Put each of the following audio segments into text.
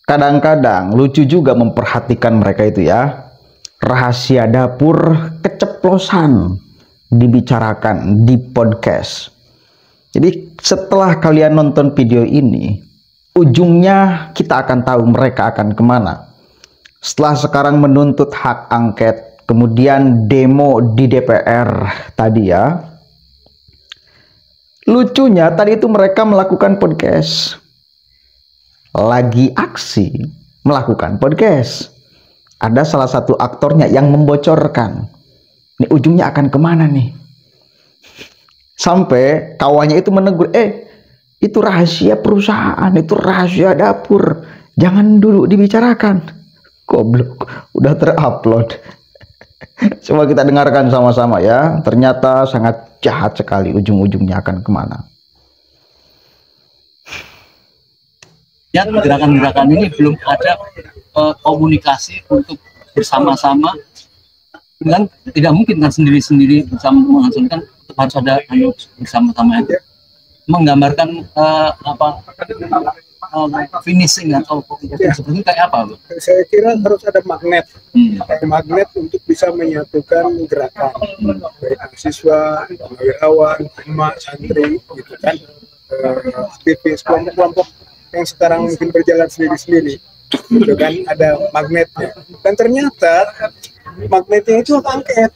Kadang-kadang lucu juga memperhatikan mereka itu ya. Rahasia dapur keceplosan dibicarakan di podcast. Jadi setelah kalian nonton video ini, ujungnya kita akan tahu mereka akan kemana. Setelah sekarang menuntut hak angket, kemudian demo di DPR tadi ya. Lucunya tadi itu mereka melakukan podcast. Lagi aksi melakukan podcast. Ada salah satu aktornya yang membocorkan. Ini ujungnya akan kemana nih? Sampai kawannya itu menegur, itu rahasia perusahaan, itu rahasia dapur. Jangan dulu dibicarakan. Goblok, udah terupload. Coba kita dengarkan sama-sama ya. Ternyata sangat jahat sekali ujung-ujungnya akan kemana. Ya, gerakan-gerakan ini belum ada komunikasi untuk bersama-sama, dan tidak mungkin kan sendiri-sendiri bisa menghasilkan, harus ada bersama-sama itu menggambarkan finishing atau seperti itu kayak apa? Saya kira harus ada magnet, magnet untuk bisa menyatukan gerakan dari mahasiswa, wirawan, emak, santri, gitu kan, aktivis, kelompok-kelompok yang sekarang mungkin berjalan sendiri-sendiri, gitu kan, ada magnetnya. Dan ternyata magnetnya itu hak angket,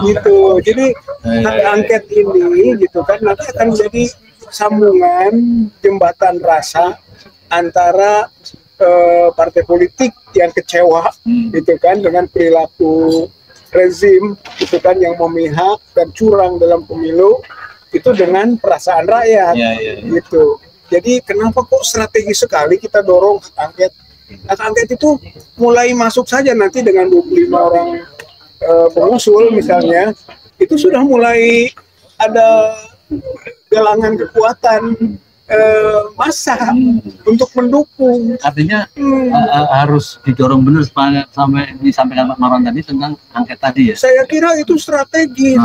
gitu. Jadi hak angket ini, gitu kan, nanti akan menjadi sambungan jembatan rasa antara partai politik yang kecewa, gitu kan, dengan perilaku rezim, gitu kan, yang memihak dan curang dalam pemilu, itu dengan perasaan rakyat, gitu. Jadi kenapa kok strategis sekali kita dorong hak angket? Hak angket itu mulai masuk saja nanti dengan 25 orang pengusul misalnya, itu sudah mulai ada galangan kekuatan massa untuk mendukung. Artinya harus didorong benar sampai disampaikan Pak Marwan tadi tentang angket tadi ya. Saya kira itu strategi.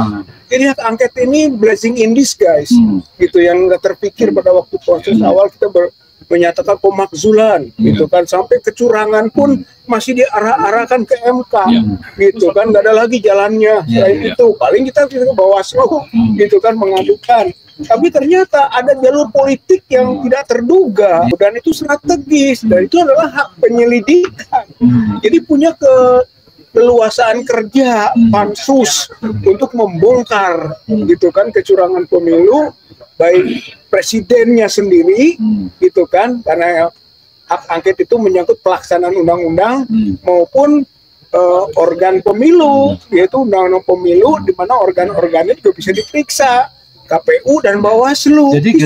Jadi hak angket ini blessing in disguise, gitu, yang nggak terpikir pada waktu proses awal kita menyatakan pemakzulan, gitu kan, sampai kecurangan pun masih diarah-arahkan ke MK, gitu kan, nggak ada lagi jalannya. Selain itu paling kita ke Bawaslu, gitu kan, mengadukan. Tapi ternyata ada jalur politik yang tidak terduga, dan itu strategis, dan itu adalah hak penyelidikan. Jadi punya keleluasaan kerja pansus untuk membongkar, gitu kan, kecurangan pemilu, baik presidennya sendiri, gitu kan, karena hak angket itu menyangkut pelaksanaan undang-undang, maupun organ pemilu, yaitu undang-undang pemilu, di mana organ-organnya juga bisa diperiksa. KPU dan Bawaslu. Jadi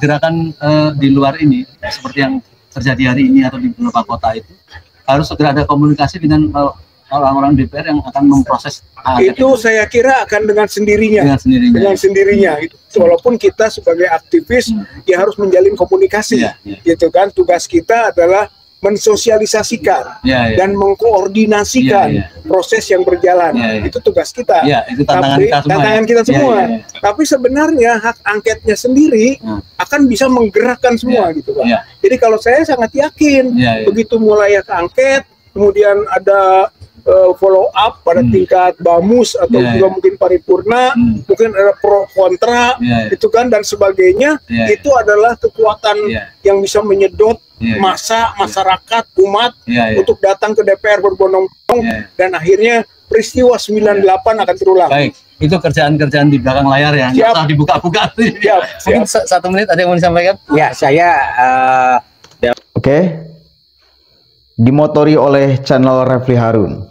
gerakan di luar ini seperti yang terjadi hari ini atau di beberapa kota itu harus segera ada komunikasi dengan orang-orang DPR yang akan memproses itu. Saya kira akan dengan sendirinya. Dengan sendirinya. Walaupun kita sebagai aktivis ya harus menjalin komunikasi, gitu kan. Tugas kita adalah mensosialisasikan dan mengkoordinasikan proses yang berjalan. Itu tugas kita. Itu tantangan kita semua. Tapi sebenarnya hak angketnya sendiri akan bisa menggerakkan semua, gitu kan. Jadi kalau saya sangat yakin begitu mulai hak angket, kemudian ada follow up pada tingkat bamus atau juga mungkin paripurna, mungkin ada pro kontra, itu kan, dan sebagainya, itu adalah kekuatan yang bisa menyedot massa, masyarakat, umat untuk datang ke DPR berbondong-bondong, dan akhirnya peristiwa 98 akan terulang. Baik, itu kerjaan-kerjaan di belakang layar ya, nggak usah dibuka-buka. Mungkin 1 menit ada yang mau disampaikan? Ya, saya Oke. Dimotori oleh channel Refli Harun.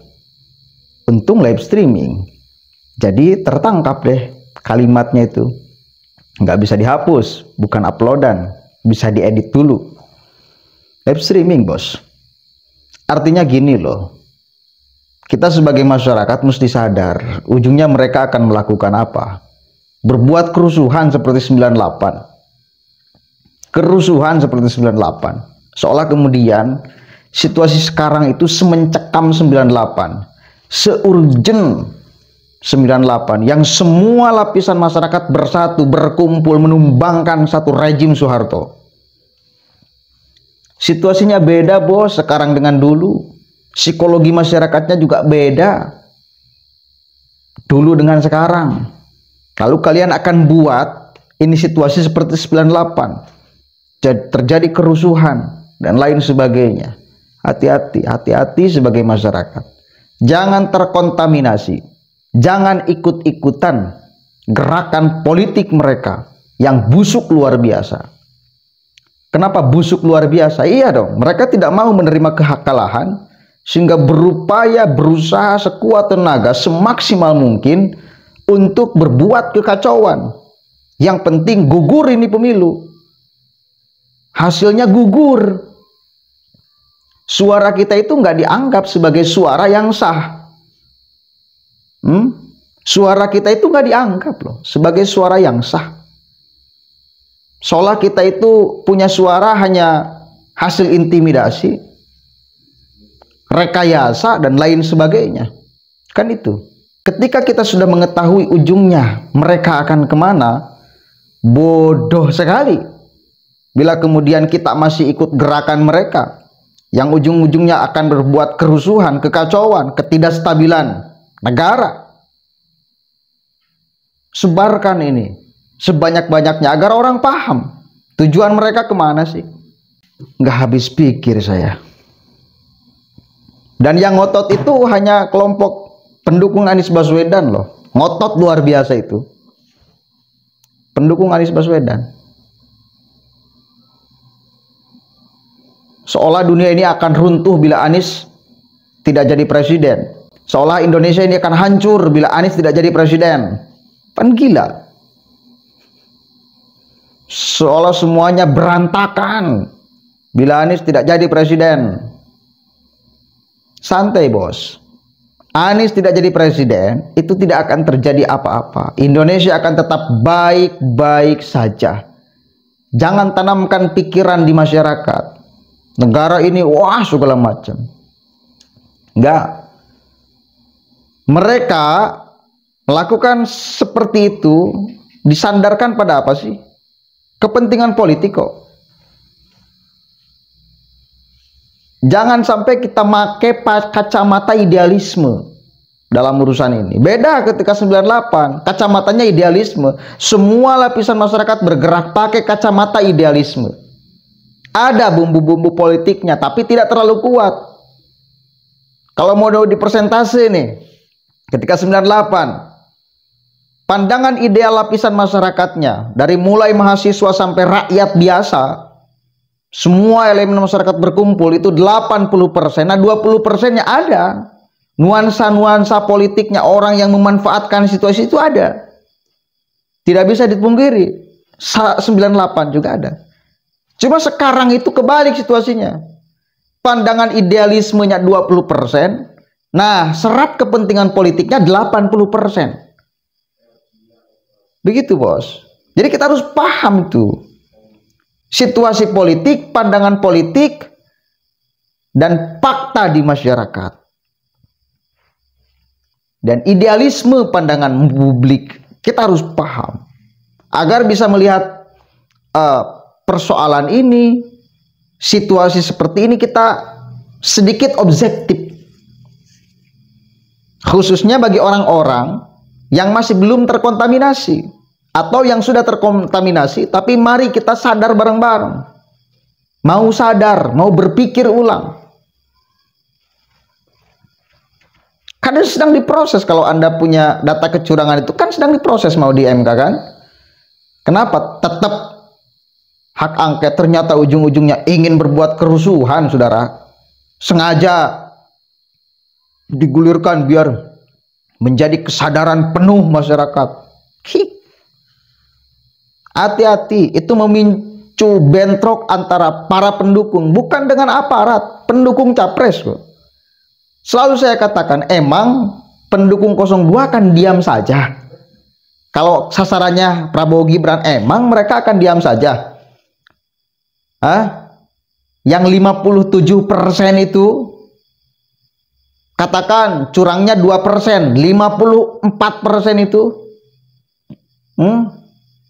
Untung live streaming, jadi tertangkap deh kalimatnya itu. Nggak bisa dihapus, bukan uploadan, bisa diedit dulu. Live streaming, bos. Artinya gini loh, kita sebagai masyarakat mesti sadar, ujungnya mereka akan melakukan apa? Berbuat kerusuhan seperti 98. Kerusuhan seperti 98. Seolah kemudian situasi sekarang itu semencekam 98. Seurgen 98 yang semua lapisan masyarakat bersatu berkumpul menumbangkan satu rejim Soeharto. Situasinya beda bos sekarang dengan dulu. Psikologi masyarakatnya juga beda. Dulu dengan sekarang. Lalu kalian akan buat ini situasi seperti 98. Terjadi kerusuhan dan lain sebagainya. Hati-hati, hati-hati sebagai masyarakat. Jangan terkontaminasi. Jangan ikut-ikutan gerakan politik mereka yang busuk luar biasa. Kenapa busuk luar biasa? Iya dong, mereka tidak mau menerima kekalahan sehingga berupaya berusaha sekuat tenaga semaksimal mungkin untuk berbuat kekacauan. Yang penting gugur ini pemilu. Hasilnya gugur. Suara kita itu nggak dianggap sebagai suara yang sah. Suara kita itu nggak dianggap loh sebagai suara yang sah. Seolah kita itu punya suara hanya hasil intimidasi, rekayasa, dan lain sebagainya. Kan itu. Ketika kita sudah mengetahui ujungnya mereka akan kemana, bodoh sekali bila kemudian kita masih ikut gerakan mereka yang ujung-ujungnya akan berbuat kerusuhan, kekacauan, ketidakstabilan negara. Sebarkan ini sebanyak-banyaknya agar orang paham tujuan mereka kemana sih. Nggak habis pikir saya. Dan yang ngotot itu hanya kelompok pendukung Anies Baswedan loh. Ngotot luar biasa itu. Pendukung Anies Baswedan. Seolah dunia ini akan runtuh bila Anies tidak jadi presiden. Seolah Indonesia ini akan hancur bila Anies tidak jadi presiden. Kan gila. Seolah semuanya berantakan bila Anies tidak jadi presiden. Santai bos. Anies tidak jadi presiden, itu tidak akan terjadi apa-apa. Indonesia akan tetap baik-baik saja. Jangan tanamkan pikiran di masyarakat. Negara ini wah segala macam. Enggak. Mereka melakukan seperti itu disandarkan pada apa sih? Kepentingan politik kok. Jangan sampai kita pakai kacamata idealisme dalam urusan ini. Beda ketika 98, kacamatanya idealisme. Semua lapisan masyarakat bergerak pakai kacamata idealisme. Ada bumbu-bumbu politiknya, tapi tidak terlalu kuat. Kalau mau dipersentase nih, ketika 98, pandangan ideal lapisan masyarakatnya, dari mulai mahasiswa sampai rakyat biasa, semua elemen masyarakat berkumpul itu 80%. Nah 20%-nya ada. Nuansa-nuansa politiknya, orang yang memanfaatkan situasi itu ada. Tidak bisa dipungkiri. 98 juga ada. Cuma sekarang itu kebalik situasinya. Pandangan idealismenya 20%. Nah serat kepentingan politiknya 80%. Begitu bos. Jadi kita harus paham itu. Situasi politik, pandangan politik, dan fakta di masyarakat. Dan idealisme pandangan publik. Kita harus paham. Agar bisa melihat persoalan ini, situasi seperti ini kita sedikit objektif. Khususnya bagi orang-orang yang masih belum terkontaminasi atau yang sudah terkontaminasi, tapi mari kita sadar bareng-bareng. Mau sadar, mau berpikir ulang. Karena sedang diproses. Kalau Anda punya data kecurangan itu kan sedang diproses, mau di MK kan. Kenapa tetap hak angket ternyata ujung-ujungnya ingin berbuat kerusuhan, saudara? Sengaja digulirkan biar menjadi kesadaran penuh masyarakat. Hati-hati, itu memicu bentrok antara para pendukung, bukan dengan aparat, pendukung capres kok. Selalu saya katakan, emang pendukung 02 akan diam saja. Kalau sasarannya Prabowo Gibran, emang mereka akan diam saja. Yang 57% itu, katakan curangnya 2%, 54% itu,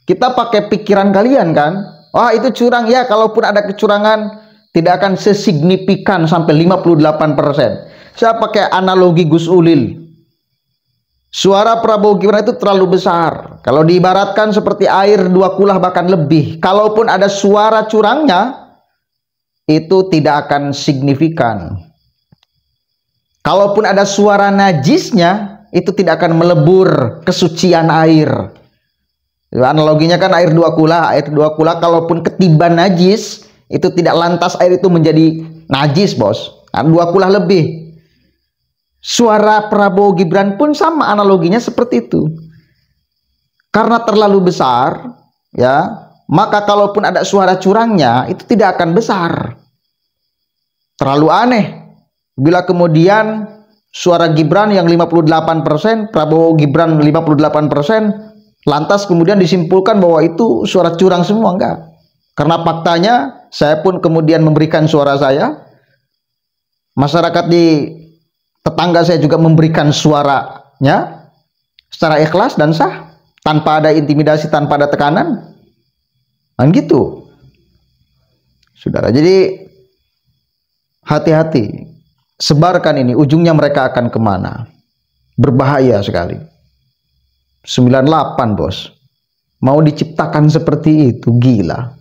kita pakai pikiran kalian kan? Wah itu curang ya, kalaupun ada kecurangan tidak akan sesignifikan sampai 58%. Saya pakai analogi Gus Ulil. Suara Prabowo Gibran itu terlalu besar. Kalau diibaratkan seperti air 2 kulah bahkan lebih. Kalaupun ada suara curangnya, itu tidak akan signifikan. Kalaupun ada suara najisnya, itu tidak akan melebur kesucian air. Analoginya kan air 2 kulah. Air 2 kulah kalaupun ketiban najis, itu tidak lantas air itu menjadi najis, bos. 2 kulah lebih. Suara Prabowo Gibran pun sama analoginya seperti itu. Karena terlalu besar, ya, maka kalaupun ada suara curangnya itu tidak akan besar. Terlalu aneh bila kemudian suara Gibran yang 58%, Prabowo Gibran 58%, lantas kemudian disimpulkan bahwa itu suara curang semua. Enggak. Karena faktanya saya pun kemudian memberikan suara saya, masyarakat di tetangga saya juga memberikan suaranya secara ikhlas dan sah, tanpa ada intimidasi, tanpa ada tekanan. Kan gitu, saudara. Jadi hati-hati, sebarkan ini, ujungnya mereka akan kemana? Berbahaya sekali. 98, bos. Mau diciptakan seperti itu, gila.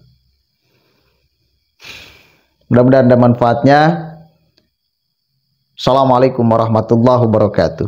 Mudah-mudahan ada manfaatnya. Assalamualaikum warahmatullahi wabarakatuh.